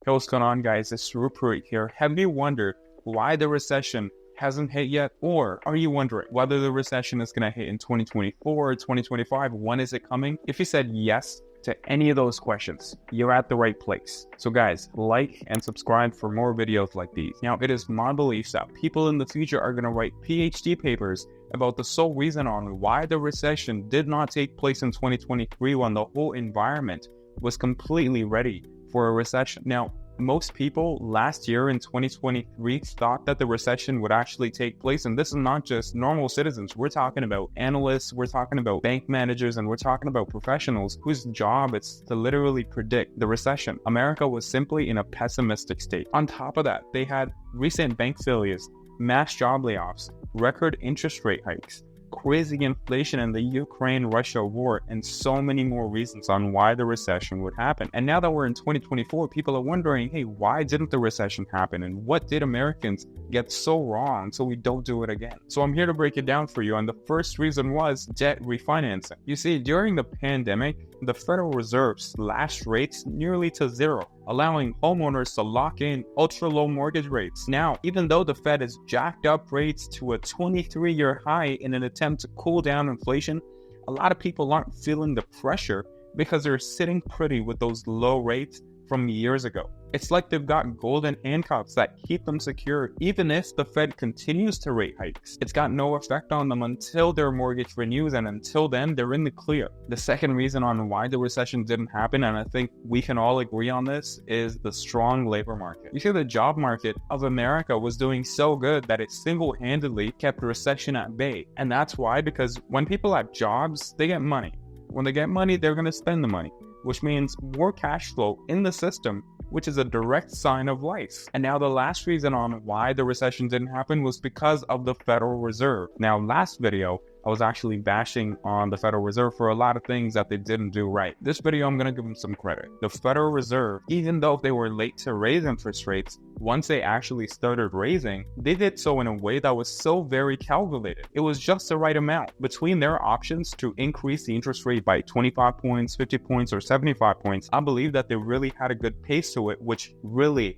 Hey, what's going on, guys? It's Rupert here. Have you wondered why the recession hasn't hit yet? Or are you wondering whether the recession is going to hit in 2024 or 2025? When is it coming? If you said yes to any of those questions, you're at the right place. So guys, like and subscribe for more videos like these. Now, it is my belief that people in the future are going to write PhD papers about the sole reason on why the recession did not take place in 2023 when the whole environment was completely ready for a recession. Now, most people last year in 2023 thought that the recession would actually take place. And this is not just normal citizens. We're talking about analysts, we're talking about bank managers, and we're talking about professionals whose job is to literally predict the recession. America was simply in a pessimistic state. On top of that, they had recent bank failures, mass job layoffs, record interest rate hikes, crazy inflation in the Ukraine-Russia war, and so many more reasons on why the recession would happen. And now that we're in 2024, people are wondering, hey, why didn't the recession happen? And what did Americans get so wrong so we don't do it again? So I'm here to break it down for you. And the first reason was debt refinancing. You see, during the pandemic, the Federal Reserve slashed rates nearly to zero, allowing homeowners to lock in ultra-low mortgage rates. Now, even though the Fed has jacked up rates to a 23-year high in an attempt to cool down inflation, a lot of people aren't feeling the pressure because they're sitting pretty with those low rates from years ago. It's like they've got golden handcuffs that keep them secure even if the Fed continues to rate hikes. It's got no effect on them until their mortgage renews, and until then, they're in the clear. The second reason on why the recession didn't happen, and I think we can all agree on this, is the strong labor market. You see, the job market of America was doing so good that it single-handedly kept recession at bay. And that's why, because when people have jobs, they get money. When they get money, they're going to spend the money, which means more cash flow in the system, which is a direct sign of life. And now the last reason on why the recession didn't happen was because of the Federal Reserve. Now, last video, I was actually bashing on the Federal Reserve for a lot of things that they didn't do right. This video, I'm going to give them some credit. The Federal Reserve, even though they were late to raise interest rates, once they actually started raising, they did so in a way that was so very calculated. It was just the right amount. Between their options to increase the interest rate by 25 points, 50 points, or 75 points, I believe that they really had a good pace to it, which really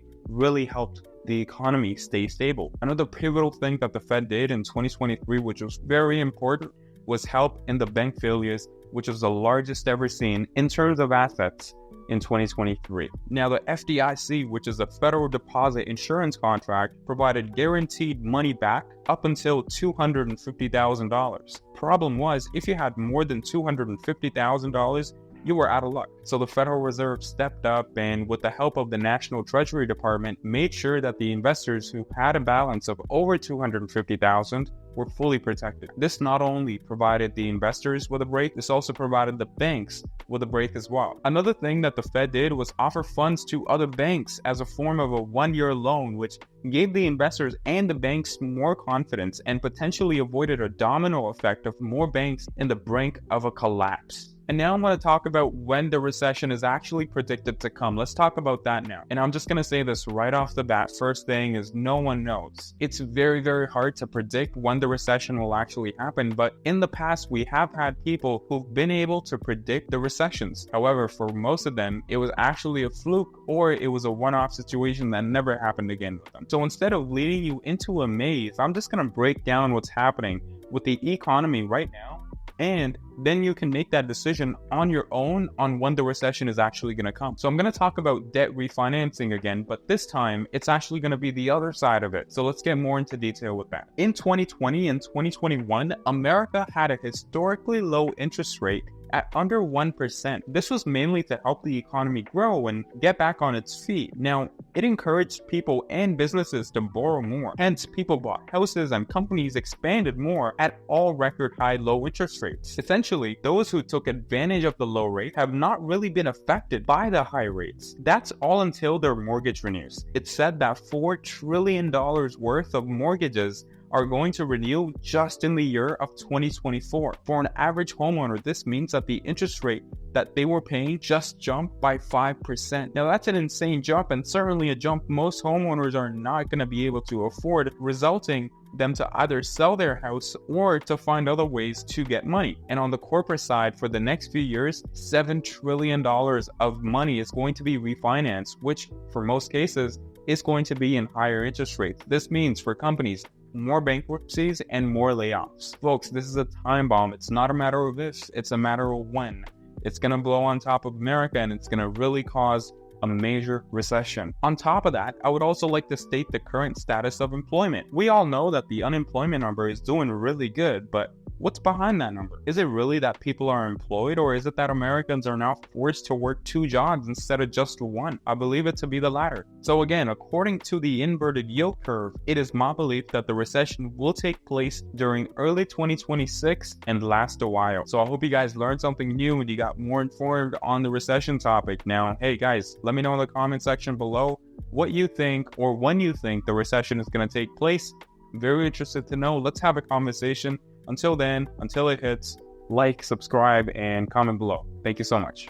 helped the economy stay stable. Another pivotal thing that the Fed did in 2023, which was very important, was help in the bank failures, which was the largest ever seen in terms of assets in 2023. Now, the FDIC, which is a federal deposit insurance contract, provided guaranteed money back up until $250,000. Problem was, if you had more than $250,000, you were out of luck. So the Federal Reserve stepped up and, with the help of the National Treasury Department, made sure that the investors who had a balance of over $250,000 were fully protected. This not only provided the investors with a break, this also provided the banks with a break as well. Another thing that the Fed did was offer funds to other banks as a form of a one-year loan, which gave the investors and the banks more confidence and potentially avoided a domino effect of more banks in the brink of a collapse. And now I'm going to talk about when the recession is actually predicted to come. Let's talk about that now. And I'm just going to say this right off the bat. First thing is, no one knows. It's very hard to predict when the recession will actually happen. But in the past, we have had people who've been able to predict the recessions. However, for most of them, it was actually a fluke, or it was a one-off situation that never happened again with them. So instead of leading you into a maze, I'm just going to break down what's happening with the economy right now. And then you can make that decision on your own on when the recession is actually going to come. So I'm going to talk about debt refinancing again, but this time it's actually going to be the other side of it. So let's get more into detail with that. In 2020 and 2021, America had a historically low interest rate at under 1%. This was mainly to help the economy grow and get back on its feet. Now, it encouraged people and businesses to borrow more. Hence, people bought houses and companies expanded more at all record high low interest rates. Essentially, those who took advantage of the low rate have not really been affected by the high rates. That's all until their mortgage renews. It's said that $4 trillion worth of mortgages are going to renew just in the year of 2024. For an average homeowner, this means that the interest rate that they were paying just jumped by 5%. Now that's an insane jump, and certainly a jump most homeowners are not going to be able to afford, resulting them to either sell their house or to find other ways to get money. And on the corporate side, for the next few years, $7 trillion of money is going to be refinanced, which for most cases is going to be in higher interest rates. This means for companies, more bankruptcies and more layoffs. Folks, this is a time bomb. It's not a matter of if, it's a matter of when. It's going to blow on top of America, and it's going to really cause a major recession. On top of that, I would also like to state the current status of employment. We all know that the unemployment number is doing really good, but what's behind that number? Is it really that people are employed, or is it that Americans are now forced to work 2 jobs instead of just 1? I believe it to be the latter. So again, according to the inverted yield curve, it is my belief that the recession will take place during early 2026 and last a while. So I hope you guys learned something new and you got more informed on the recession topic. Now, hey guys, let me know in the comment section below what you think or when you think the recession is going to take place. Very interested to know. Let's have a conversation. Until then, until it hits, like, subscribe, and comment below. Thank you so much.